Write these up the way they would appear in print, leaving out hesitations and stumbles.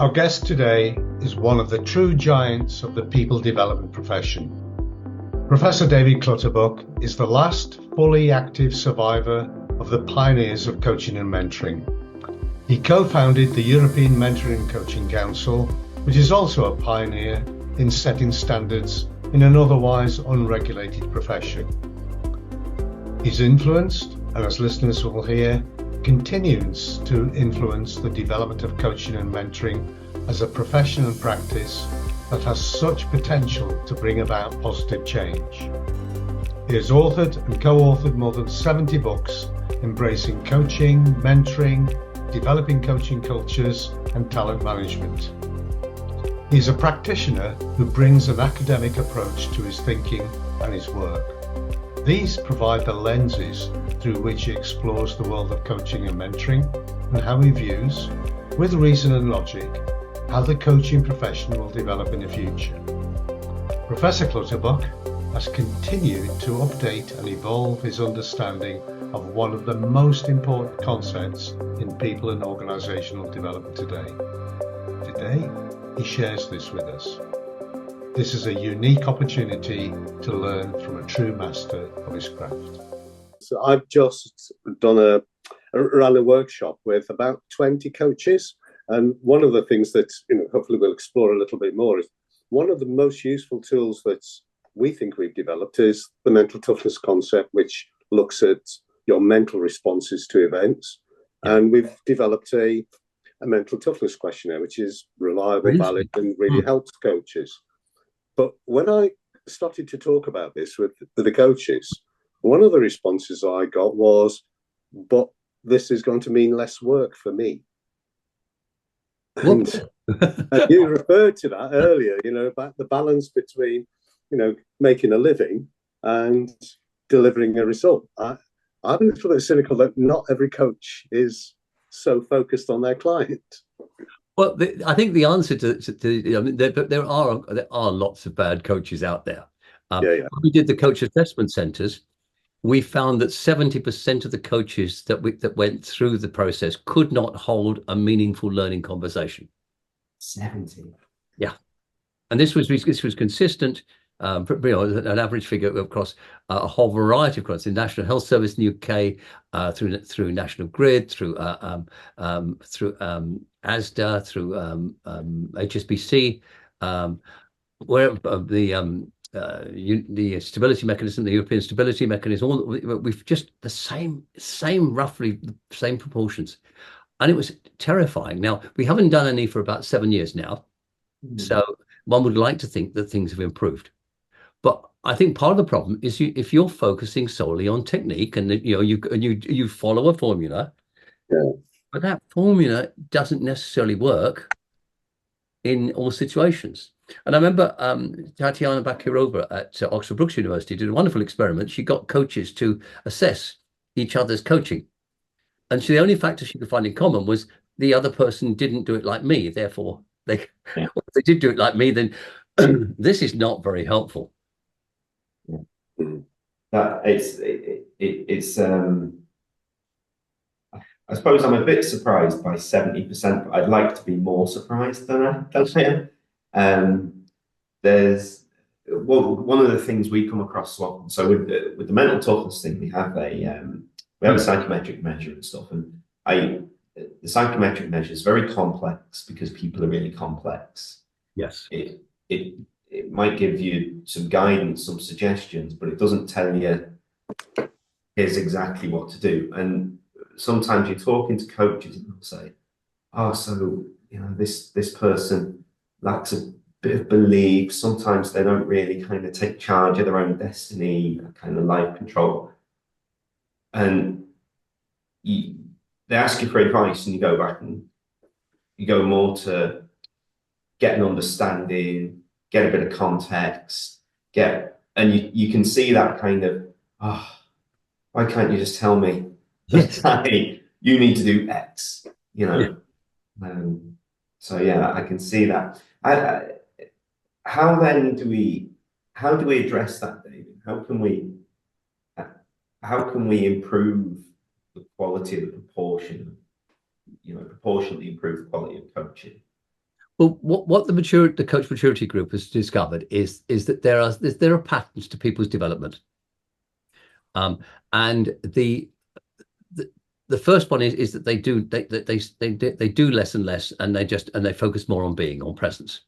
Our guest today is one of the true giants of the people development profession. Professor David Clutterbuck is the last fully active survivor of the pioneers of coaching and mentoring. He co-founded the European Mentoring and Coaching Council, which is also a pioneer in setting standards in an otherwise unregulated profession. He's influenced, and as listeners will hear, continues to influence the development of coaching and mentoring as a profession and practice that has such potential to bring about positive change. He has authored and co-authored more than 70 books embracing coaching, mentoring, developing coaching cultures, and talent management. He is a practitioner who brings an academic approach to his thinking and his work. These provide the lenses through which he explores the world of coaching and mentoring and how he views, with reason and logic, how the coaching profession will develop in the future. Professor Clutterbuck has continued to update and evolve his understanding of one of the most important concepts in people and organisational development today. Today, he shares this with us. This is a unique opportunity to learn from a true master of his craft. So I've just ran a workshop with about 20 coaches, and one of the things that hopefully we'll explore a little bit more is one of the most useful tools that we think we've developed is the mental toughness concept, which looks at your mental responses to events. And we've developed a mental toughness questionnaire, which is reliable, valid, and really helps coaches. But when I started to talk about this with the coaches, one of the responses I got was, but this is going to mean less work for me. And you referred to that earlier, about the balance between, making a living and delivering a result. I'm a little bit cynical that not every coach is so focused on their client. Well, I think the answer there are lots of bad coaches out there. When we did the coach assessment centers, we found that 70% of the coaches that went through the process could not hold a meaningful learning conversation. 70. Yeah, and this was consistent. An average figure across a whole variety of across the National Health Service in the UK, through National Grid, through ASDA, through HSBC, where the stability mechanism, the European stability mechanism, we've just roughly the same proportions, and it was terrifying. Now we haven't done any for about 7 years now, so one would like to think that things have improved. But I think part of the problem is if you're focusing solely on technique and you follow a formula, but that formula doesn't necessarily work in all situations. And I remember Tatiana Bakirova at Oxford Brookes University did a wonderful experiment. She got coaches to assess each other's coaching, and the only factor she could find in common was the other person didn't do it like me. Therefore, if they did do it like me, then this is not very helpful. That it's I suppose I'm a bit surprised by 70%, but I'd like to be more surprised than I am. There's one of the things we come across often. So with the mental toughness thing, we have a psychometric measure and stuff, and the psychometric measure is very complex because people are really complex. Yes. It might give you some guidance, some suggestions, but it doesn't tell you here's exactly what to do. And sometimes you're talking to coaches and they'll say, oh, so this person lacks a bit of belief. Sometimes they don't really kind of take charge of their own destiny, kind of life control. And they ask you for advice, and you go back and you go more to get an understanding, get a bit of context, and you can see that kind of, why can't you just tell me, hey, you need to do X, so yeah, I can see that. How do we address that, David? How can we improve the quality of the proportionally improve the quality of coaching? Well, what the coach maturity group has discovered is that there are patterns to people's development, and the first one is that they do less and less, and they focus more on being, on presence.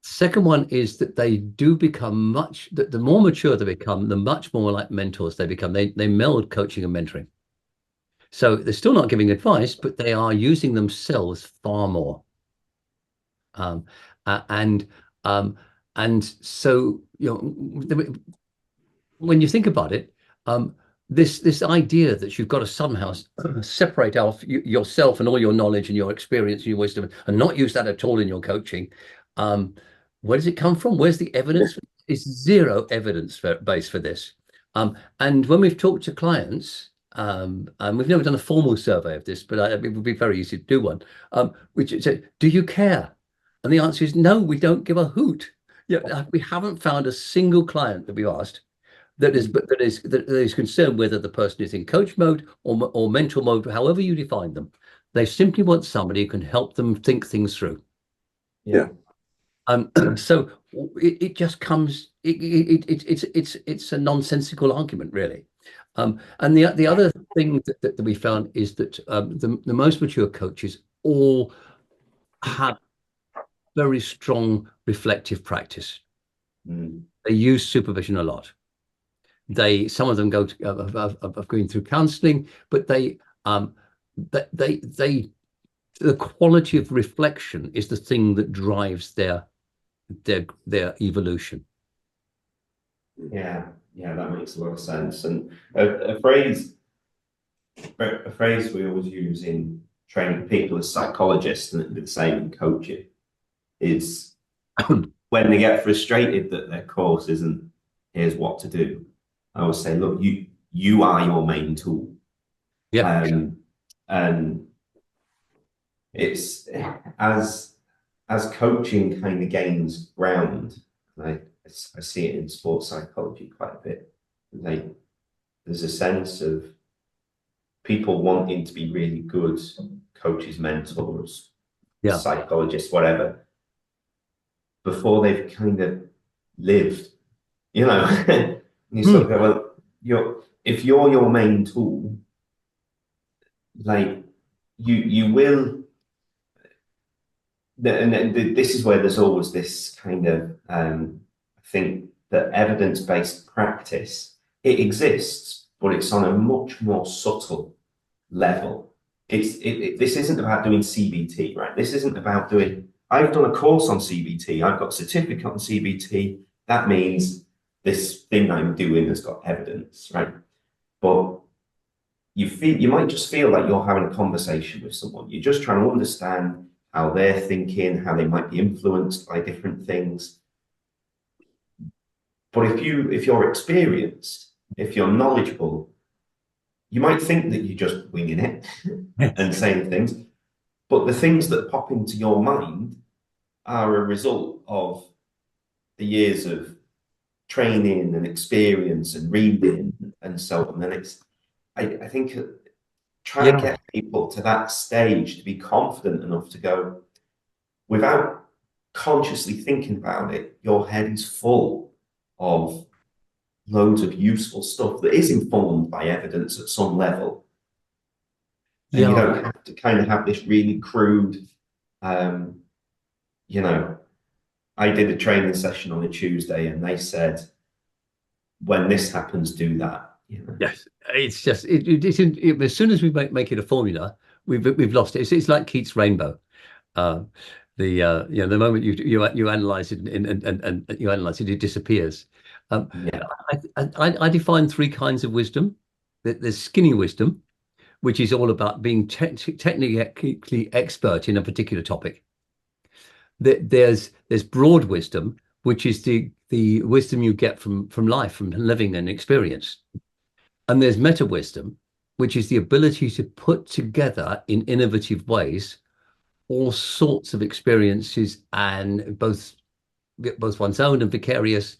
Second one is that they do become the more mature they become, the much more like mentors they become. They meld coaching and mentoring. So they're still not giving advice, but they are using themselves far more. And so, when you think about it, this idea that you've got to somehow separate out yourself and all your knowledge and your experience and your wisdom and not use that at all in your coaching, where does it come from? Where's the evidence? It's zero evidence base for this. And when we've talked to clients, and we've never done a formal survey of this, but it would be very easy to do one, which said, do you care? And the answer is no, we don't give a hoot. We haven't found a single client that we've asked that is concerned whether the person is in coach mode or mentor mode, however you define them. They simply want somebody who can help them think things through. Yeah. So it just comes. It's a nonsensical argument, really. And the other thing that we found is that the most mature coaches all have very strong reflective practice. They use supervision a lot. Some of them go of going through counselling, but the quality of reflection is the thing that drives their evolution. Yeah, that makes a lot of sense. And a phrase we always use in training people as psychologists, and it'd be the same in coaching, is when they get frustrated that their course isn't here's what to do. I always say, look, you are your main tool. Yeah. And it's as coaching kind of gains ground, I see it in sports psychology quite a bit. There's a sense of people wanting to be really good coaches, mentors, psychologists, whatever, before they've kind of lived, You sort of go, well, if you're your main tool, like you will. And this is where there's always this kind of I think that evidence-based practice, it exists, but it's on a much more subtle level. This isn't about doing CBT, right? This isn't about doing. I've done a course on CBT. I've got a certificate on CBT. That means this thing I'm doing has got evidence, right? But you might just feel like you're having a conversation with someone. You're just trying to understand how they're thinking, how they might be influenced by different things. But if you're experienced, if you're knowledgeable, you might think that you're just winging it and saying things. But the things that pop into your mind are a result of the years of training and experience and reading and so on. And I think trying to get people to that stage to be confident enough to go, without consciously thinking about it, your head is full of loads of useful stuff that is informed by evidence at some level. And you don't have to kind of have this really crude, I did a training session on a Tuesday and they said, when this happens, do that. Yes, it's just as soon as we make it a formula, we've lost it. It's like Keats' rainbow. The moment you analyze it and you analyze it, it disappears. I define three kinds of wisdom. There's skinny wisdom, which is all about being technically expert in a particular topic. There's broad wisdom, which is the wisdom you get from life, from living and experience. And there's meta wisdom, which is the ability to put together in innovative ways all sorts of experiences, and both one's own and vicarious,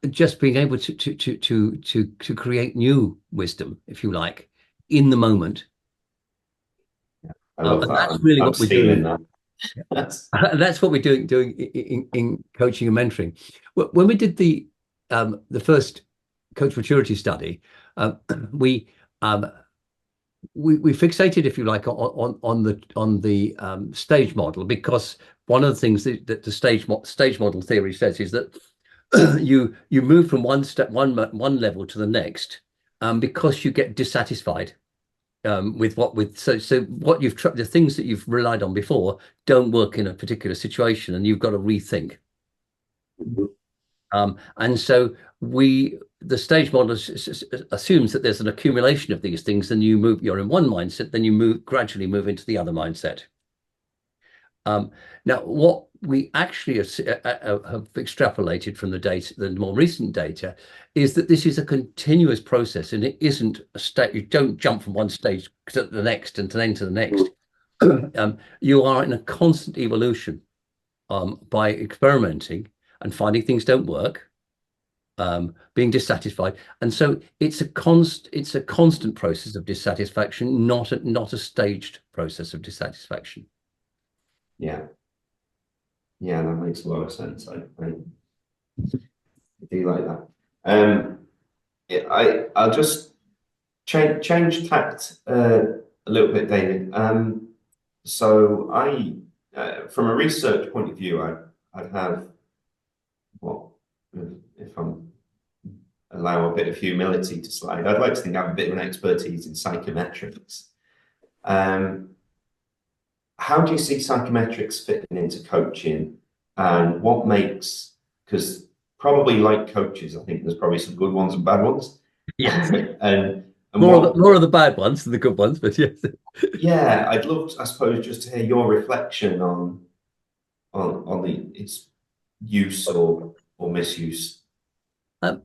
just being able to create new wisdom, if you like, in the moment. I love And that. that's really I'm what we're stealing doing. that. That's what we're doing in coaching and mentoring. When we did the first coach maturity study, we we fixated, if you like, on the stage model, because one of the things that the stage model theory says is that you move from one level to the next, because you get dissatisfied with what the things that you've relied on before don't work in a particular situation, and you've got to rethink. And so the stage model assumes that there's an accumulation of these things, and you're in one mindset, then you gradually move into the other mindset. Now, what we actually have extrapolated from the data, the more recent data, is that this is a continuous process, and it isn't a state. You don't jump from one stage to the next and then to the next. You are in a constant evolution by experimenting and finding things don't work, being dissatisfied, and so it's a constant process of dissatisfaction, not a staged process of dissatisfaction. Yeah, that makes a lot of sense. I do like that. I'll just change tact a little bit, David. So from a research point of view, I'd have if I'm allow a bit of humility to slide. I'd like to think I have a bit of an expertise in psychometrics. How do you see psychometrics fitting into coaching, and what makes, because probably like coaches, I think there's probably some good ones and bad ones. Yes. and more of the bad ones than the good ones, but yes. Yeah, I'd love, I suppose, just to hear your reflection on its use or misuse. Let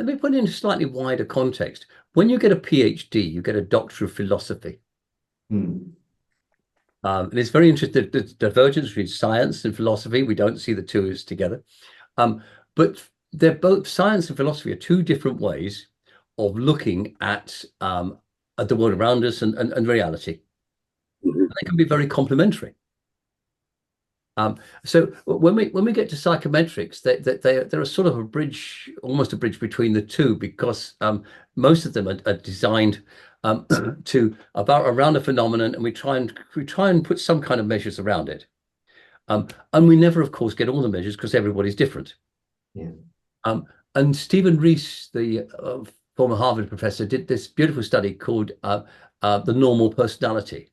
me put it in a slightly wider context. When you get a PhD, you get a Doctor of Philosophy. And it's very interesting, the divergence between science and philosophy. We don't see the two as together. But they're both, science and philosophy are two different ways of looking at the world around us and reality. And they can be very complementary. So when we get to psychometrics, they're a sort of a bridge, almost a bridge between the two, because most of them are designed to around a phenomenon, and we try and put some kind of measures around it. And we never, of course, get all the measures because everybody's different. Yeah. And Stephen Rees, the former Harvard professor, did this beautiful study called the normal personality.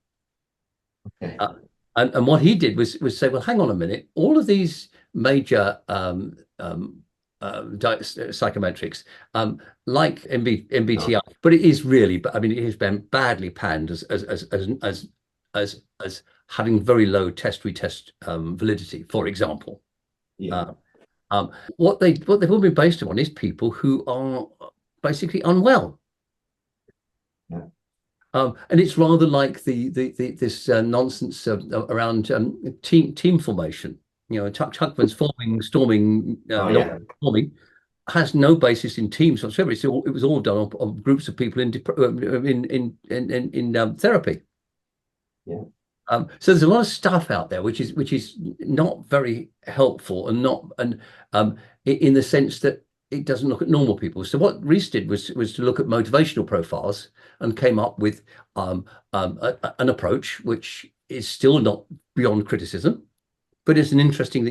Okay. And what he did was say, well, hang on a minute, all of these major psychometrics, like MBTI, but it is really, I mean, it has been badly panned as having very low test-retest validity, for example. Yeah. What they've all been based on is people who are basically unwell. Yeah. And it's rather like this nonsense around team formation. You know, Tuckman's storming has no basis in teams whatsoever. It was all done on groups of people in therapy. Yeah. So there's a lot of stuff out there which is not very helpful, and in the sense that it doesn't look at normal people. So what Rees did was to look at motivational profiles and came up with an approach which is still not beyond criticism, but it's an interesting,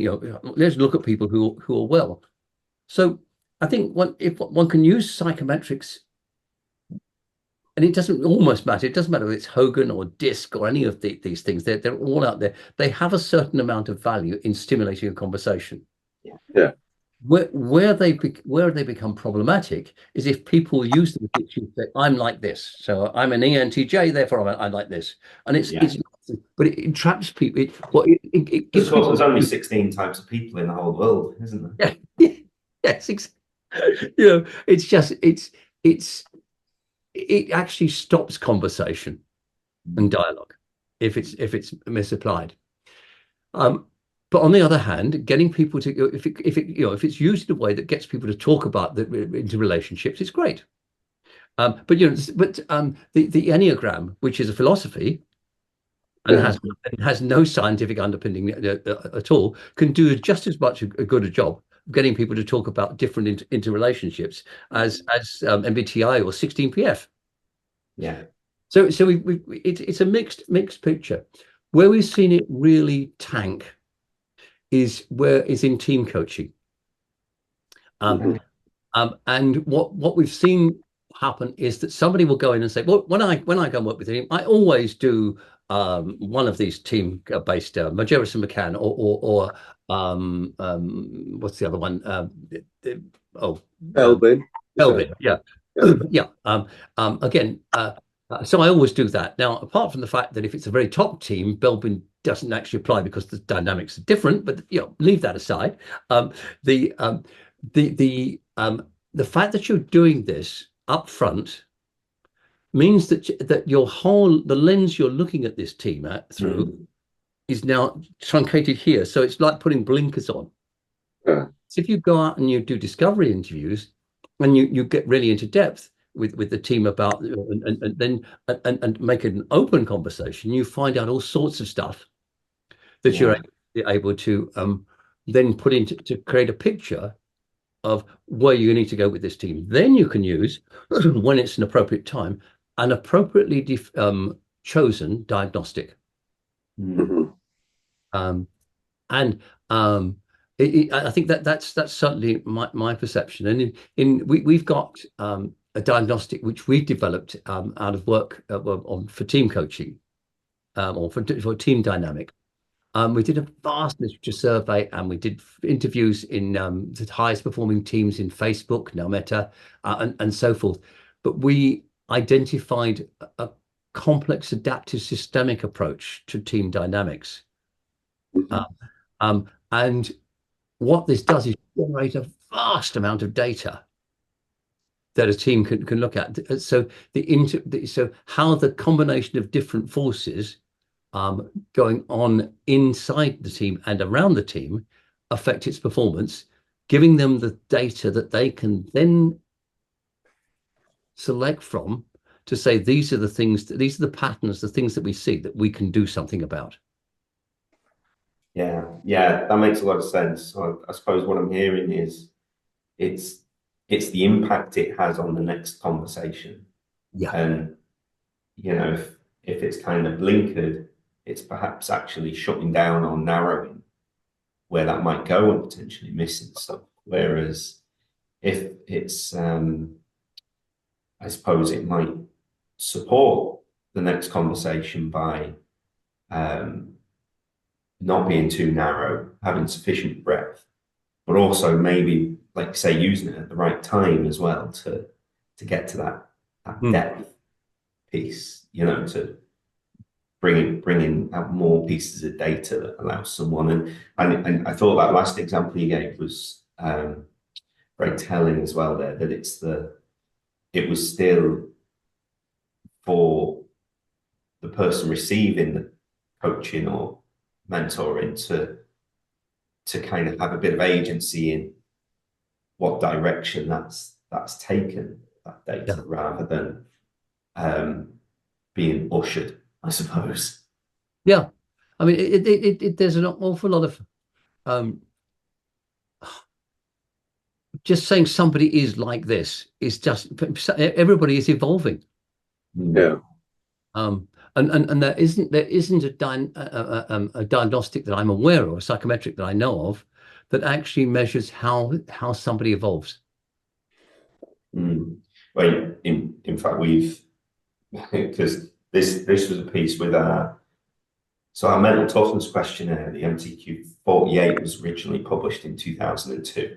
let's look at people who are well. So I think if one can use psychometrics, and it doesn't almost matter. It doesn't matter whether it's Hogan or DISC or any of these things. They're all out there. They have a certain amount of value in stimulating a conversation. Yeah. Where they become problematic is if people use them to say, I'm like this, so I'm an ENTJ, therefore I'm like this, and it's but it traps people. It gives people, there's only 16 types of people in the whole world, isn't there? Yeah. Yes, exactly. It actually stops conversation and dialogue if it's misapplied. But on the other hand, getting people to, if it's used in a way that gets people to talk about into relationships, it's great. The Enneagram, which is a philosophy, and has no scientific underpinning at all, can do just as much a good a job of getting people to talk about different interrelationships as MBTI or 16PF. Yeah. So it's a mixed picture. Where we've seen it really tank is in team coaching. And what we've seen happen is that somebody will go in and say, well, when I go and work with a team, I always do one of these team-based Majerus and McCann or what's the other one? Elbin. Elbin, yeah. Yeah. Again, so I always do that. Now, apart from the fact that if it's a very top team, Belbin doesn't actually apply because the dynamics are different, but leave that aside. The fact that you're doing this up front means that the lens you're looking at this team through is now truncated here. So it's like putting blinkers on. So if you go out and you do discovery interviews and you get really into depth with the team about and make it an open conversation, you find out all sorts of stuff that you're able to then put into to create a picture of where you need to go with this team. Then you can use, when it's an appropriate time, an appropriately chosen diagnostic. I think that's certainly my perception. And we've got a diagnostic which we developed out of work for team coaching or for team dynamic. We did a vast literature survey and we did interviews in the highest performing teams in Facebook, now Meta, and so forth. But we identified a complex adaptive systemic approach to team dynamics. And what this does is generate a vast amount of data that a team can look at. So so how the combination of different forces going on inside the team and around the team affect its performance, giving them the data that they can then select from to say, these are the things, these are the patterns, the things that we see that we can do something about. Yeah, that makes a lot of sense. I suppose what I'm hearing is it's the impact it has on the next conversation. Yeah. And if it's kind of blinkered, it's perhaps actually shutting down or narrowing where that might go and potentially missing stuff. Whereas if it's I suppose it might support the next conversation by not being too narrow, having sufficient breadth, but also maybe, like you say, using it at the right time as well to get to that depth piece, to bringing out more pieces of data that allows someone. And I thought that last example you gave was very telling as well there, that it was still for the person receiving the coaching or mentoring to kind of have a bit of agency in what direction that's taken, that data, rather than being ushered, I suppose. Yeah, I mean, there's an awful lot of just saying somebody is like this is just, everybody is evolving. Yeah. And there isn't a diagnostic that I'm aware of, a psychometric that I know of, that actually measures how somebody evolves. Well, in fact, because this was a piece with our mental toughness questionnaire, the MTQ 48, was originally published in 2002,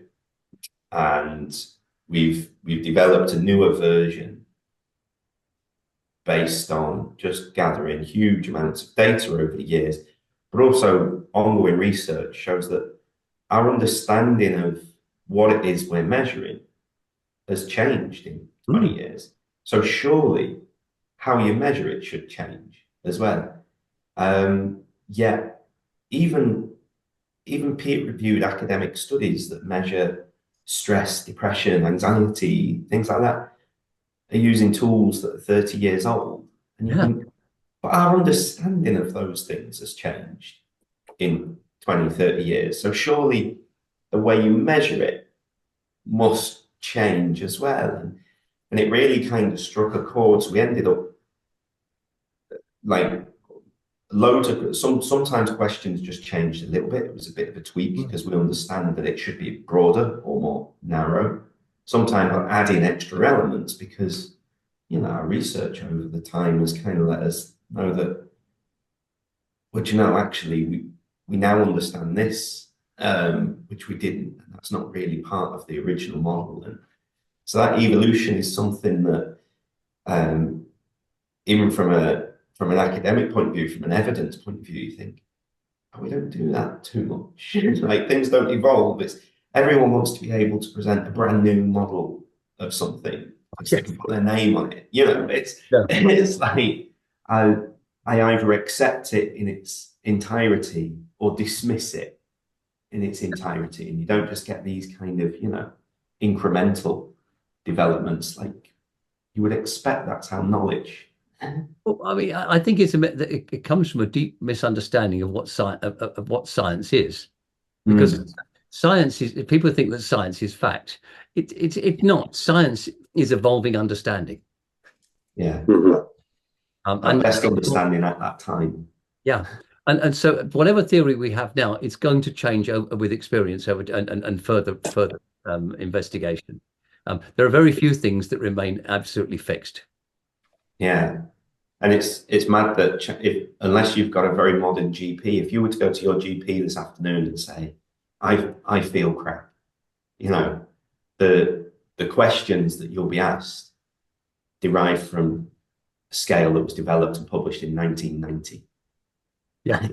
and we've developed a newer version based on just gathering huge amounts of data over the years, but also ongoing research shows that our understanding of what it is we're measuring has changed in 20 years. So surely how you measure it should change as well. Yet even peer-reviewed academic studies that measure stress, depression, anxiety, things like that, are using tools that are 30 years old. And you think, But our understanding of those things has changed in 20, 30 years. So surely the way you measure it must change as well. And it really kind of struck a chord. So we ended up like loads of sometimes questions just changed a little bit. It was a bit of a tweak because we understand that it should be broader or more narrow. Sometimes we're adding extra elements because, you know, our research over the time has kind of let us know that, well, you know, actually we now understand this, which we didn't, and that's not really part of the original model. And so that evolution is something that, even from an academic point of view, from an evidence point of view, you think, oh, we don't do that too much. Like things don't evolve. It's everyone wants to be able to present a brand new model of something because they can put their name on it. You know, it's like I either accept it in its entirety or dismiss it in its entirety, and you don't just get these kind of, you know, incremental developments like you would expect. That's how knowledge. Well, I mean, I think it comes from a deep misunderstanding of what science is, because science is, people think that science is fact. It's not. Science is evolving understanding. Yeah. And best understanding at that time. Yeah. And so whatever theory we have now, it's going to change with experience and further investigation. There are very few things that remain absolutely fixed. Yeah. And it's mad that unless you've got a very modern GP, if you were to go to your GP this afternoon and say, I feel crap, you know, the questions that you'll be asked derive from a scale that was developed and published in 1990. Yeah.